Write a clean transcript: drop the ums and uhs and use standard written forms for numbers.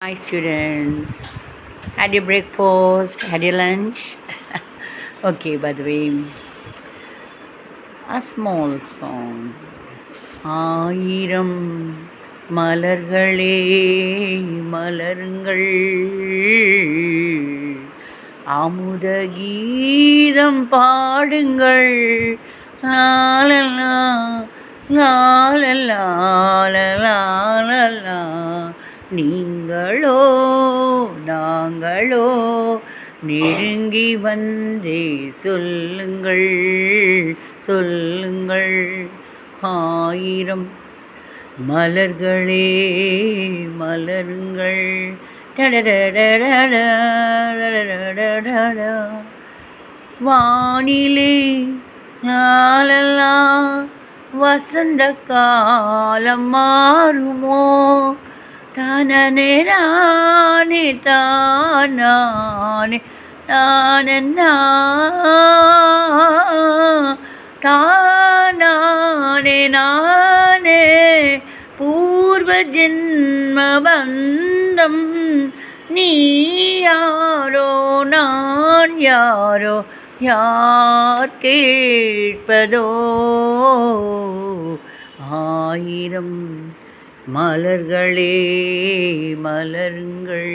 Hi students, had your breakfast, had your lunch? Okay, by the way, a small song. ஆயிரம் மலர்களே மலருங்கள் அமுத கீதம் பாடுங்கள் லாலலா லாலலா லாலலா நீங்களோ நாங்களோ நெருங்கி வந்தே சொல்லுங்கள் சொல்லுங்கள் ஆயிரம் மலர்களே மலருங்கள் வானிலே லாலலா வசந்த காலம் மாறுமோ தானே நானே தானே தானே தானே நானே பூர்வ ஜென்ம பந்தம் நீ யாரோ நான் யாரோ யார் கேட்பதோ ஆயிரம் மலர்களே மலருங்கள்.